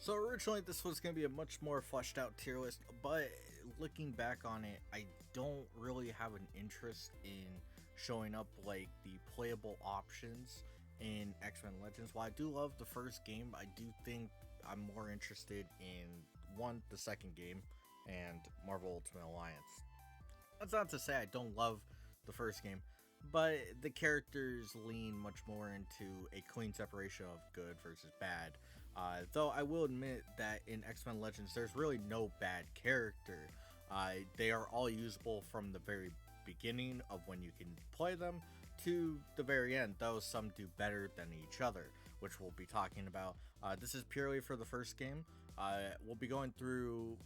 So originally this was going to be a much more fleshed out tier list, but looking back on it, I don't really have an interest in showing up like the playable options in X-Men Legends. While I do love the first game, I do think I'm more interested in the second game, and Marvel Ultimate Alliance. That's not to say I don't love the first game, but the characters lean much more into a clean separation of good versus bad. Though I will admit that in X-Men Legends, there's really no bad character. They are all usable from the very beginning of when you can play them to the very end, though some do better than each other, which we'll be talking about. This is purely for the first game. We'll be going through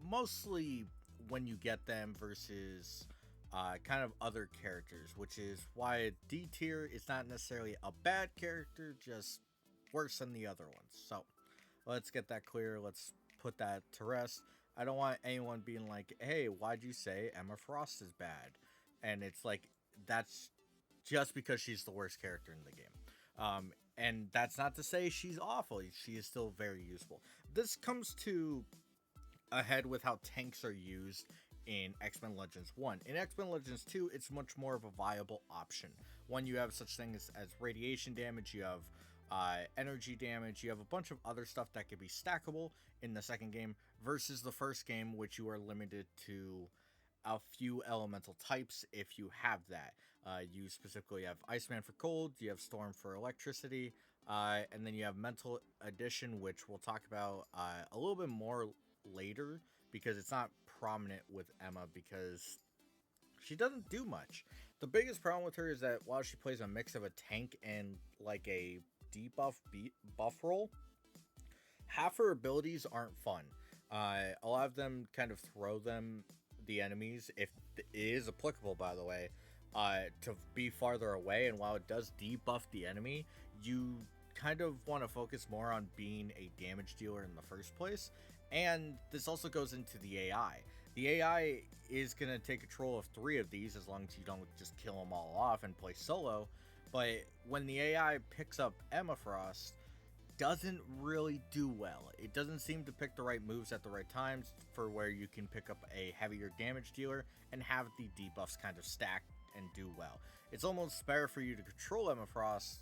mostly when you get them versus kind of other characters, which is why D tier is not necessarily a bad character, just worse than the other ones. So let's get that clear. Let's put that to rest. I don't want anyone being like, hey, why'd you say Emma Frost is bad? And it's like, that's just because she's the worst character in the game. And that's not to say she's awful. She is still very useful. This comes to ahead with how tanks are used in X-Men Legends 1. In X-Men Legends 2, it's much more of a viable option. One, you have such things as radiation damage, you have energy damage, you have a bunch of other stuff that could be stackable in the second game versus the first game, which you are limited to a few elemental types if you have that. You specifically have Iceman for cold, you have Storm for electricity, and then you have Mental Addition, which we'll talk about a little bit more later because it's not prominent with Emma because she doesn't do much. The biggest problem with her is that while she plays a mix of a tank and like a debuff buff role, half her abilities aren't fun. A lot of them kind of throw the enemies, if it is applicable by the way, to be farther away, and while it does debuff the enemy, you kind of want to focus more on being a damage dealer in the first place. And this also goes into the AI. The AI is going to take control of 3 of these as long as you don't just kill them all off and play solo. But when the AI picks up Emma Frost, doesn't really do well. It doesn't seem to pick the right moves at the right times for where you can pick up a heavier damage dealer and have the debuffs kind of stack and do well. It's almost better for you to control Emma Frost,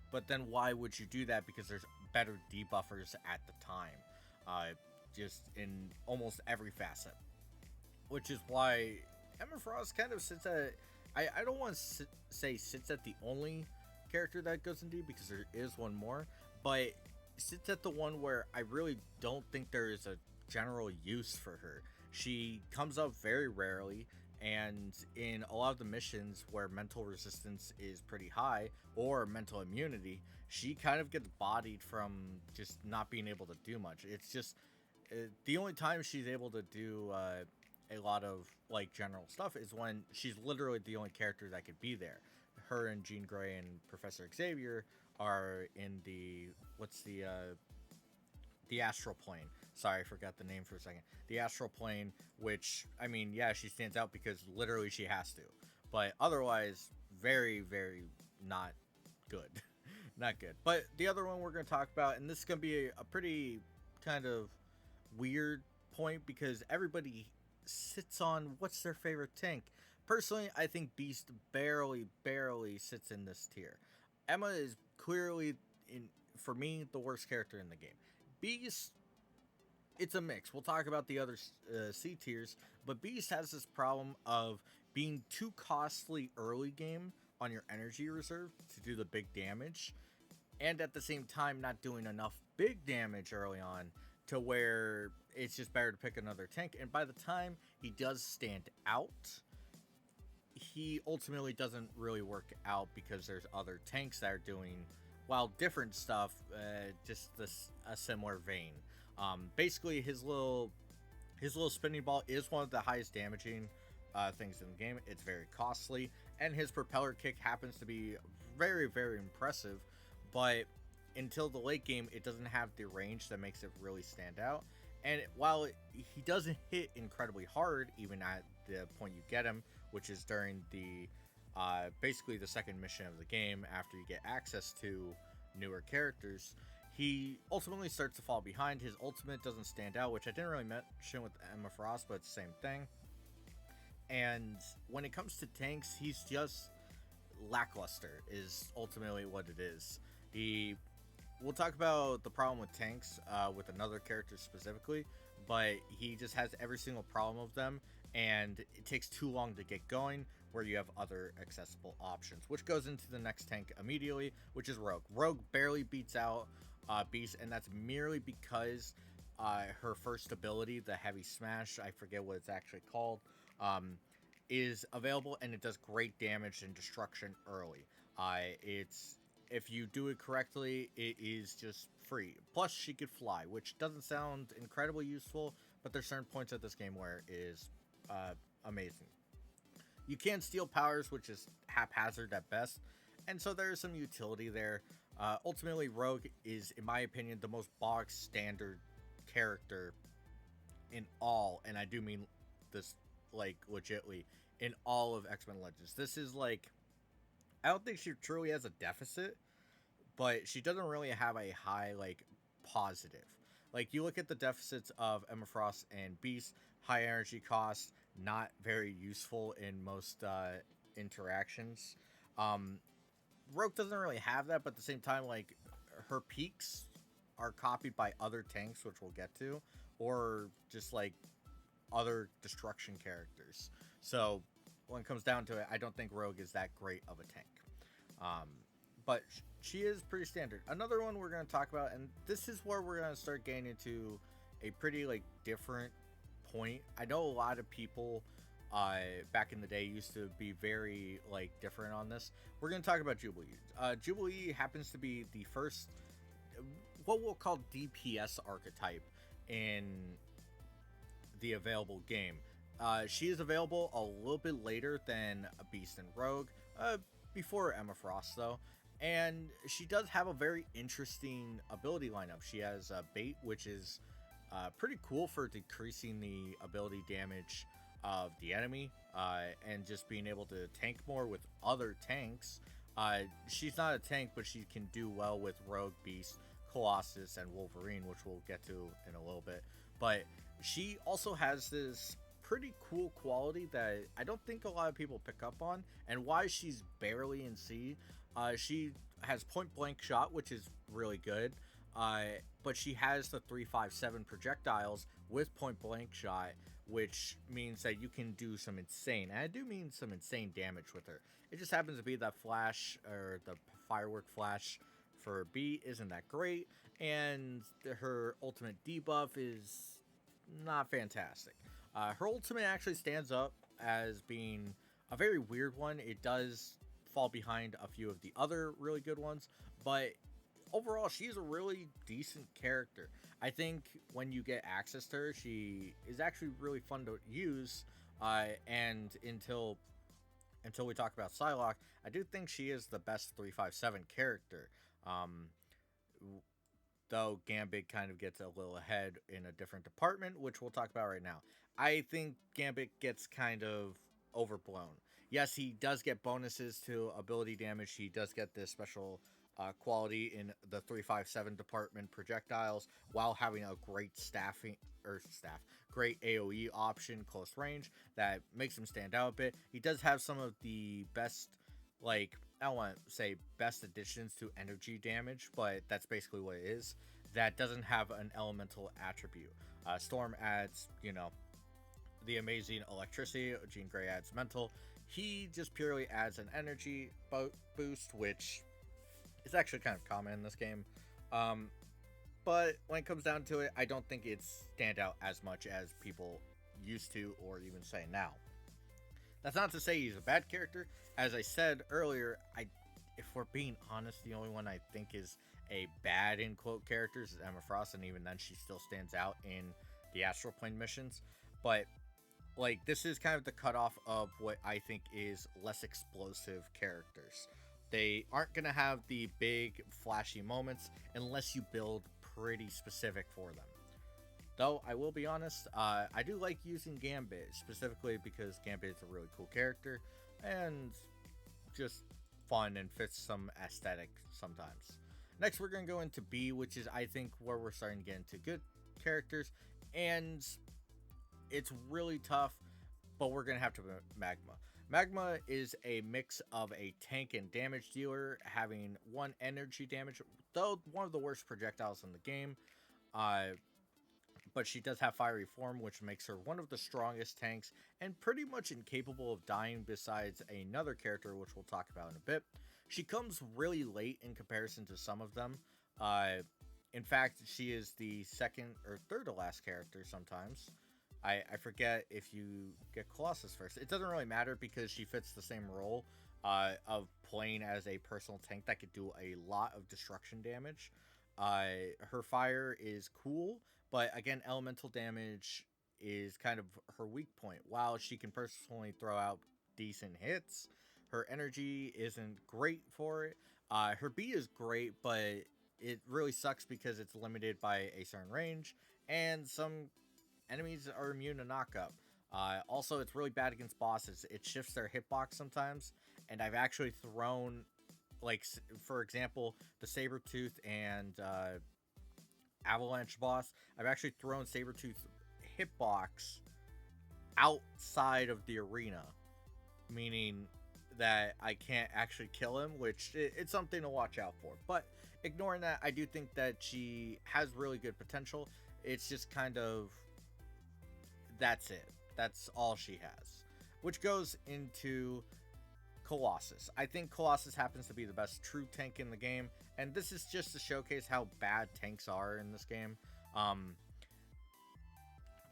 but then why would you do that? Because there's better debuffers at the time, just in almost every facet. Which is why Emma Frost kind of sits at, I don't want to say sits at the only character that goes in D, because there is one more, but sits at the one where I really don't think there is a general use for her. She comes up very rarely, and in a lot of the missions where mental resistance is pretty high or mental immunity, she kind of gets bodied from just not being able to do much. It's just the only time she's able to do a lot of like general stuff is when she's literally the only character that could be there. Her and Jean Grey and Professor Xavier are in the the astral plane. Sorry, I forgot the name for a second. The astral plane, which, I mean, yeah, she stands out because literally she has to, but otherwise very, very not good. Not good. But the other one we're going to talk about, and this is going to be a pretty kind of weird point because everybody sits on what's their favorite tank. Personally, I think Beast barely sits in this tier. Emma is clearly, in for me, the worst character in the game. Beast, it's a mix. We'll talk about the other C tiers, but Beast has this problem of being too costly early game on your energy reserve to do the big damage, and at the same time not doing enough big damage early on to where it's just better to pick another tank. And by the time he does stand out, he ultimately doesn't really work out because there's other tanks that are doing, while different stuff, just a similar vein. Basically, his little spinning ball is one of the highest damaging things in the game. It's very costly, and his propeller kick happens to be very, very impressive, but until the late game, it doesn't have the range that makes it really stand out. And while he doesn't hit incredibly hard, even at the point you get him, which is during the basically the second mission of the game after you get access to newer characters, he ultimately starts to fall behind. His ultimate doesn't stand out, which I didn't really mention with Emma Frost, but it's the same thing. And when it comes to tanks, he's just lackluster, is ultimately what it is. He We'll talk about the problem with tanks with another character specifically, but he just has every single problem of them, and it takes too long to get going. Where you have other accessible options, which goes into the next tank immediately, which is Rogue. Rogue barely beats out Beast, and that's merely because her first ability, the Heavy Smash, I forget what it's actually called, is available, and it does great damage and destruction early. It's If you do it correctly, it is just free. Plus, she could fly, which doesn't sound incredibly useful, but there's certain points of this game where it is amazing. You can steal powers, which is haphazard at best, and so there is some utility there. Ultimately, Rogue is, in my opinion, the most bog standard character in all, and I do mean this like legitly, in all of X-Men Legends. This is like, I don't think she truly has a deficit, but she doesn't really have a high like positive. Like, you look at the deficits of Emma Frost and Beast, high energy cost, not very useful in most interactions. Um, Rogue doesn't really have that, but at the same time, like, her peaks are copied by other tanks, which we'll get to, or just like other destruction characters. So when it comes down to it, I don't think Rogue is that great of a tank. Um, but she is pretty standard. Another one we're going to talk about, and this is where we're going to start getting into a pretty like different point. I know a lot of people back in the day used to be very like different on this. We're going to talk about Jubilee. Jubilee happens to be the first, what we'll call DPS archetype in the available game. She is available a little bit later than Beast and Rogue, before Emma Frost though, and she does have a very interesting ability lineup. She has Bait, which is pretty cool for decreasing the ability damage of the enemy, and just being able to tank more with other tanks. She's not a tank, but she can do well with Rogue, Beast, Colossus, and Wolverine, which we'll get to in a little bit. But she also has this pretty cool quality that I don't think a lot of people pick up on, and why she's barely in C. She has point blank shot, which is really good, but she has the 357 projectiles with point blank shot, which means that you can do some insane, and I do mean some insane damage with her. It just happens to be that flash, or the firework flash for B, isn't that great, and her ultimate debuff is not fantastic. Her ultimate actually stands up as being a very weird one. It does fall behind a few of the other really good ones, but overall, she's a really decent character. I think when you get access to her, she is actually really fun to use. And until we talk about Psylocke, I do think she is the best 357 character. Though Gambit kind of gets a little ahead in a different department, which we'll talk about right now. I think Gambit gets kind of overblown. Yes, he does get bonuses to ability damage. He does get this special quality in the 357 department projectiles, while having a great great AoE option close range that makes him stand out a bit. He does have some of the best, like, I don't want to say best additions to energy damage, but that's basically what it is. That doesn't have an elemental attribute. Storm adds, the amazing electricity. Jean Grey adds mental. He just purely adds an energy boost, which is actually kind of common in this game. But when it comes down to it, I don't think it's stand out as much as people used to, or even say now. That's not to say he's a bad character. As I said earlier, if we're being honest, the only one I think is a bad in quote characters is Emma Frost, and even then she still stands out in the Astral Plane missions. But like, this is kind of the cutoff of what I think is less explosive characters. They aren't going to have the big flashy moments unless you build pretty specific for them. Though, I will be honest, I do like using Gambit, specifically because Gambit is a really cool character, and just fun and fits some aesthetic sometimes. Next, we're going to go into B, which is, I think, where we're starting to get into good characters. And it's really tough, but we're going to have to Magma. Magma is a mix of a tank and damage dealer, having 1 energy damage, though one of the worst projectiles in the game. But she does have fiery form, which makes her one of the strongest tanks and pretty much incapable of dying besides another character, which we'll talk about in a bit. She comes really late in comparison to some of them. In fact, she is the second or third to last character sometimes. I forget if you get Colossus first. It doesn't really matter because she fits the same role of playing as a personal tank that could do a lot of destruction damage. Her fire is cool, but again, elemental damage is kind of her weak point. While she can personally throw out decent hits, her energy isn't great for it. Her B is great, but it really sucks because it's limited by a certain range, and some enemies are immune to knockup. Also, it's really bad against bosses. It shifts their hitbox sometimes, and I've actually thrown, like, for example, the Sabretooth and Avalanche boss. I've actually thrown Sabretooth hitbox outside of the arena, meaning that I can't actually kill him, which it's something to watch out for. But ignoring that, I do think that she has really good potential. It's just kind of, that's it. That's all she has. Which goes into Colossus. I think Colossus happens to be the best true tank in the game, and this is just to showcase how bad tanks are in this game.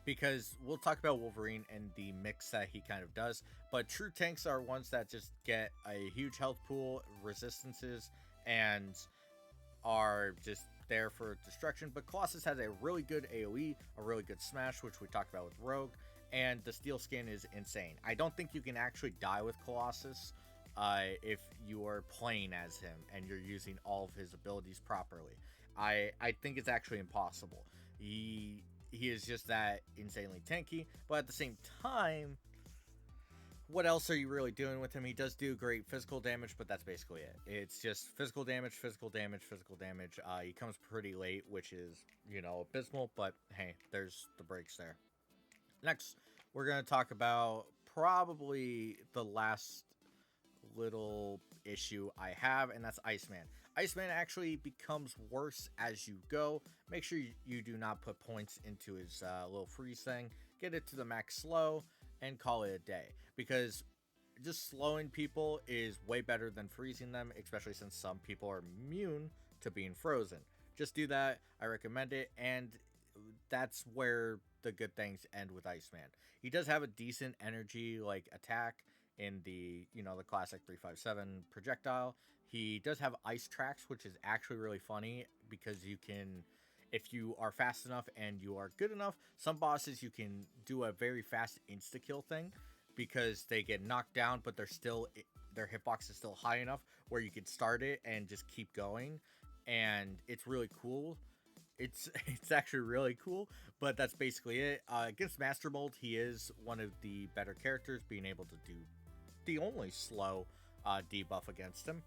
Because we'll talk about Wolverine and the mix that he kind of does, but true tanks are ones that just get a huge health pool, resistances, and are just there for destruction. But Colossus has a really good AoE, a really good smash, which we talked about with Rogue, and the steel skin is insane. I don't think you can actually die with Colossus if you are playing as him and you're using all of his abilities properly. I think it's actually impossible. He is just that insanely tanky, but at the same time, what else are you really doing with him? He does do great physical damage, but that's basically it. It's just physical damage, physical damage, physical damage. He comes pretty late, which is, abysmal, but hey, there's the breaks there. Next, we're going to talk about probably the last little issue I have, and that's Iceman. Iceman actually becomes worse as you go. Make sure you do not put points into his little freeze thing. Get it to the max slow and call it a day, because just slowing people is way better than freezing them, especially since some people are immune to being frozen. Just do that. I recommend it, and that's where the good things end with Iceman. He does have a decent energy attack in the the classic 357 projectile. He does have ice tracks, which is actually really funny because you can, if you are fast enough and you are good enough, some bosses you can do a very fast insta kill thing because they get knocked down, but their hitbox is still high enough where you can start it and just keep going, and it's really cool. It's actually really cool, but that's basically it. Against Master Mold, he is one of the better characters, being able to do the only slow debuff against him.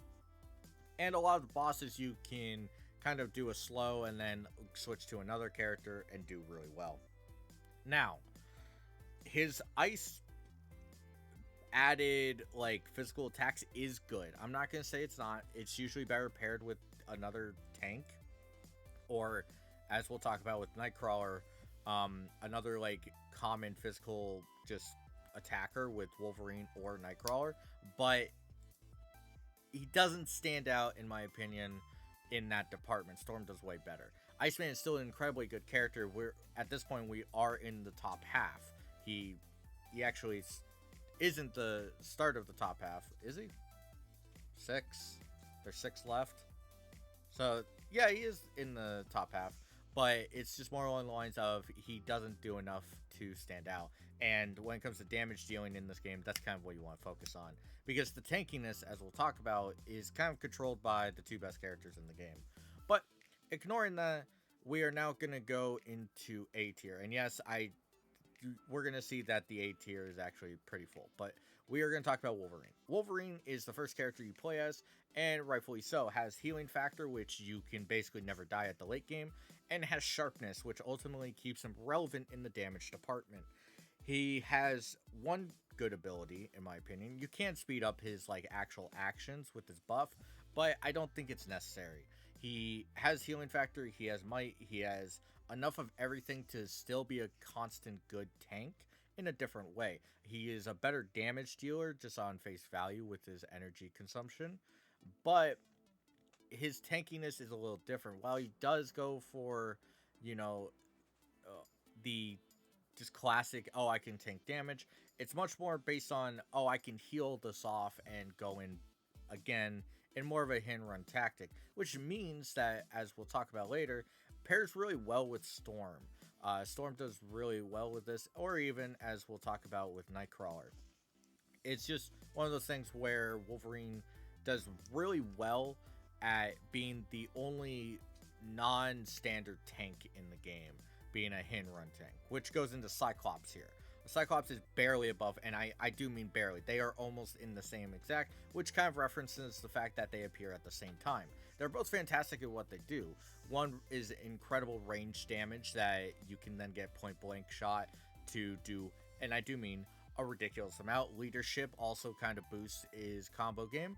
And a lot of the bosses you can kind of do a slow and then switch to another character and do really well. Now, his ice added physical attacks is good. I'm not going to say it's not. It's usually better paired with another tank, or as we'll talk about with Nightcrawler, another common physical just attacker with Wolverine or Nightcrawler, but he doesn't stand out in my opinion in that department. Storm does way better. Iceman is still an incredibly good character. We're at this point we are in the top half. He actually isn't the start of the top half, is he? 6. There's 6 left. So yeah, he is in the top half, but it's just more along the lines of he doesn't do enough to stand out. And when it comes to damage dealing in this game, that's kind of what you want to focus on, because the tankiness, as we'll talk about, is kind of controlled by the 2 best characters in the game. But ignoring that, we are now going to go into A tier. And yes, we're going to see that the A tier is actually pretty full, but we are going to talk about Wolverine. Wolverine is the first character you play as, and rightfully so, has healing factor, which you can basically never die at the late game, and has sharpness, which ultimately keeps him relevant in the damage department. He has one good ability, in my opinion. You can speed up his like actual actions with his buff, but I don't think it's necessary. He has healing factor, he has might, he has enough of everything to still be a constant good tank in a different way. He is a better damage dealer just on face value with his energy consumption, but his tankiness is a little different. While he does go for, you know, the just classic, oh, I can tank damage, it's much more based on, oh, I can heal this off and go in again in more of a hit and run tactic, which means that, as we'll talk about later, pairs really well with Storm. Storm does really well with this, or even as we'll talk about with Nightcrawler. It's just one of those things where Wolverine does really well at being the only non-standard tank in the game, being a hit and run tank, which goes into Cyclops here. Cyclops is barely above, and I do mean barely. They are almost in the same exact, which kind of references the fact that they appear at the same time. They're both fantastic at what they do. One is incredible range damage that you can then get point blank shot to do, and I do mean a ridiculous amount. Leadership also kind of boosts his combo game.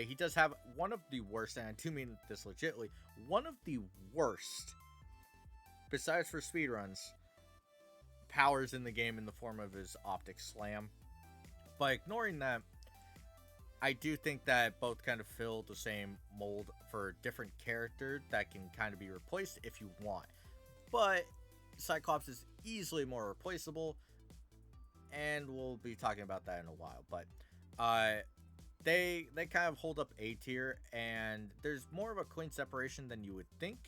He does have one of the worst, and I do mean this legitimately, one of the worst, besides for speedruns, powers in the game in the form of his optic slam. But ignoring that, I do think that both kind of fill the same mold for a different character that can kind of be replaced if you want. But Cyclops is easily more replaceable, and we'll be talking about that in a while. But they kind of hold up A tier, and there's more of a clean separation than you would think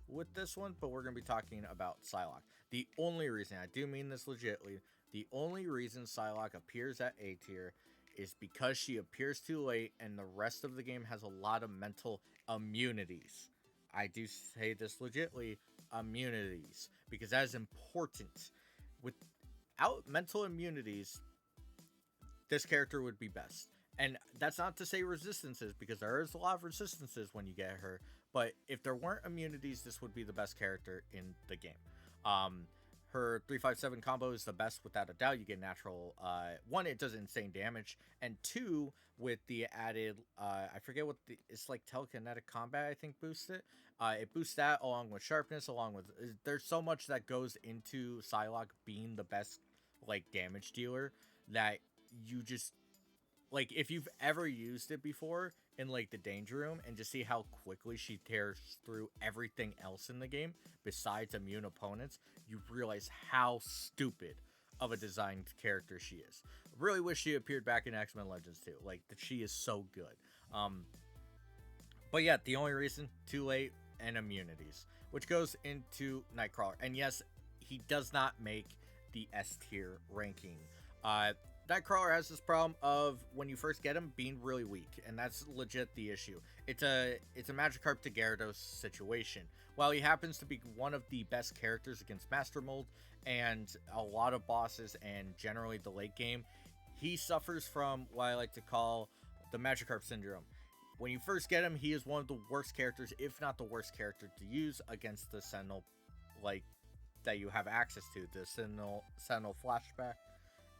with this one, but we're going to be talking about Psylocke. The only reason, I do mean this legitimately, the only reason Psylocke appears at A tier is because she appears too late and the rest of the game has a lot of mental immunities. I do say this legitimately, immunities, because that is important. Without mental immunities, this character would be best. And that's not to say resistances, because there is a lot of resistances when you get her, but if there weren't immunities, this would be the best character in the game. Her 357 combo is the best without a doubt. You get natural, one, it does insane damage, and two, with the added, I forget what it's like telekinetic combat, I think, boosts it. It boosts that along with sharpness, along with, there's so much that goes into Psylocke being the best, like, damage dealer that you just, like, if you've ever used it before in, like, the Danger Room and just see how quickly she tears through everything else in the game besides immune opponents, you realize how stupid of a designed character she is. Really wish she appeared back in X-Men Legends too. Like, she is so good. But yeah, the only reason, too late, and immunities, which goes into Nightcrawler. And yes, he does not make the S tier ranking. Nightcrawler has this problem of, when you first get him, being really weak, and that's legit the issue. It's a Magikarp to Gyarados situation. While he happens to be one of the best characters against Master Mold and a lot of bosses and generally the late game, he suffers from what I like to call the Magikarp syndrome. When you first get him, he is one of the worst characters, if not the worst character to use against the Sentinel, like, that you have access to, the Sentinel flashback.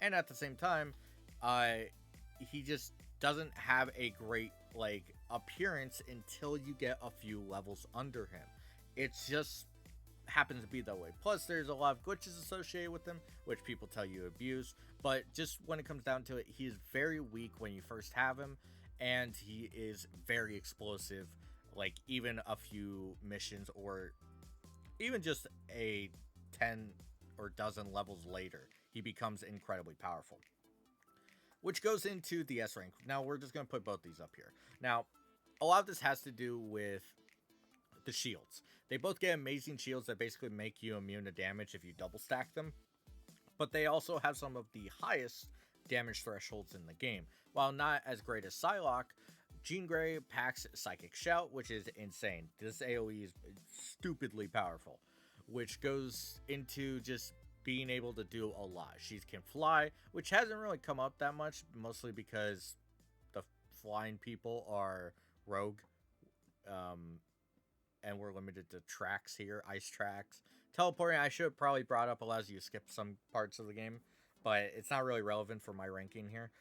And at the same time, he just doesn't have a great, like, appearance until you get a few levels under him. It just happens to be that way. Plus, there's a lot of glitches associated with him, which people tell you abuse. But just when it comes down to it, he is very weak when you first have him, and he is very explosive. Like, even a few missions, or even just a 10 or dozen levels later, he becomes incredibly powerful, which goes into the S rank. Now, we're just going to put both these up here. Now, a lot of this has to do with the shields. They both get amazing shields that basically make you immune to damage if you double stack them, but they also have some of the highest damage thresholds in the game. While not as great as Psylocke, Jean Grey packs Psychic Shout, which is insane. This AoE is stupidly powerful, which goes into just being able to do a lot. She can fly, which hasn't really come up that much, mostly because the flying people are rogue, and we're limited to tracks here, ice tracks. Teleporting, I should have probably brought up, allows you to skip some parts of the game, but it's not really relevant for my ranking here.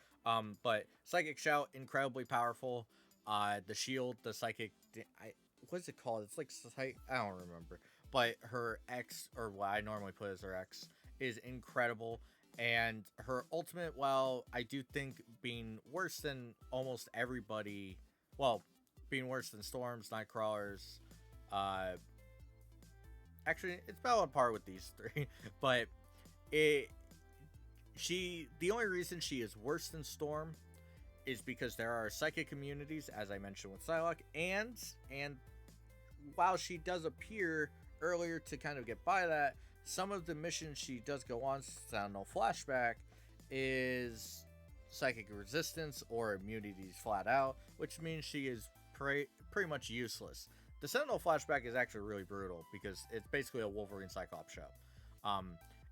But Psychic Shout, incredibly powerful. The shield, the psychic, what's it called? It's like, I don't remember. But her X, or what I normally put as her X, is incredible. And her ultimate, while I do think being worse than almost everybody, well, being worse than Storms, Nightcrawlers, actually, it's about on par with these three. But the only reason she is worse than Storm is because there are psychic communities, as I mentioned with Psylocke, and while she does appear earlier to kind of get by that, some of the missions she does go on, Sentinel Flashback, is psychic resistance or immunities flat out, which means she is pretty much useless. The Sentinel Flashback is actually really brutal because it's basically a Wolverine Cyclops show.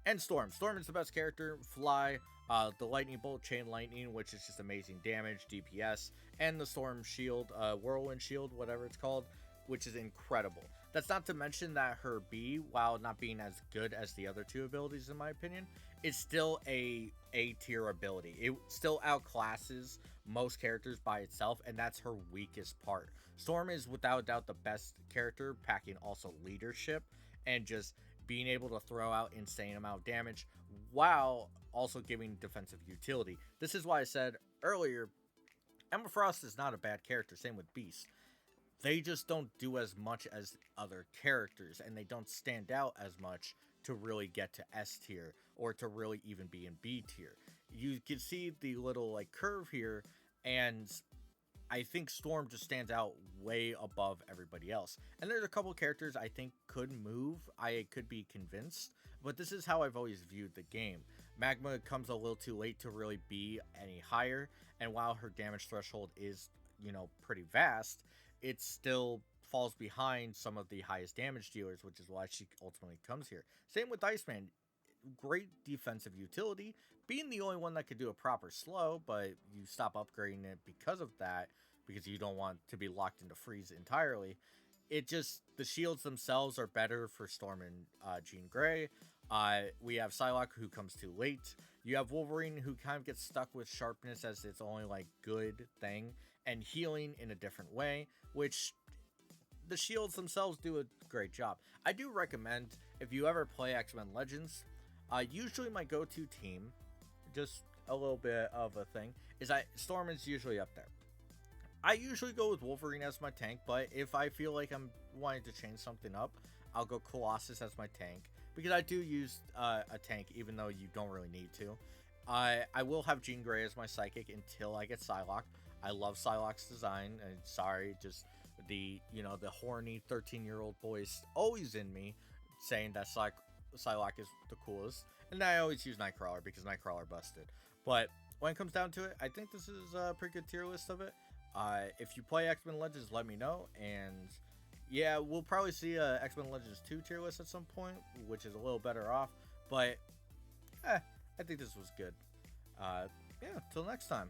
And Storm. Storm is the best character. Fly, the Lightning Bolt, Chain Lightning, which is just amazing damage, DPS, and the Storm Shield, Whirlwind Shield, whatever it's called, which is incredible. That's not to mention that her B, while not being as good as the other two abilities in my opinion, is still a tier ability. It still outclasses most characters by itself, and that's her weakest part. Storm is without a doubt the best character, packing also leadership and just being able to throw out insane amount of damage while also giving defensive utility. This is why I said earlier, Emma Frost is not a bad character, same with Beast. They just don't do as much as other characters, and they don't stand out as much to really get to S tier, or to really even be in B tier. You can see the little like curve here, and I think Storm just stands out way above everybody else. And there's a couple characters I think could move, I could be convinced, but this is how I've always viewed the game. Magma comes a little too late to really be any higher, and while her damage threshold is, pretty vast, it still falls behind some of the highest damage dealers, which is why she ultimately comes here. Same with Iceman. Great defensive utility, being the only one that could do a proper slow, but you stop upgrading it because of that, because you don't want to be locked into freeze entirely. The shields themselves are better for Storm and Jean Grey. We have Psylocke, who comes too late. You have Wolverine, who kind of gets stuck with sharpness as its only good thing, and healing in a different way, which the shields themselves do a great job. I do recommend, if you ever play X-Men Legends, usually my go-to team, just a little bit of a thing, is Storm is usually up there. I usually go with Wolverine as my tank, but if I feel like I'm wanting to change something up, I'll go Colossus as my tank, because I do use a tank, even though you don't really need to. I will have Jean Grey as my psychic until I get Psylocke. I love Psylocke's design, and sorry, just the horny 13-year-old boy always in me saying that Psylocke is the coolest, and I always use Nightcrawler because Nightcrawler busted. But when it comes down to it, I think this is a pretty good tier list of it. If you play X-Men Legends, let me know, and yeah, we'll probably see a X-Men Legends 2 tier list at some point, which is a little better off, but I think this was good. Yeah, till next time.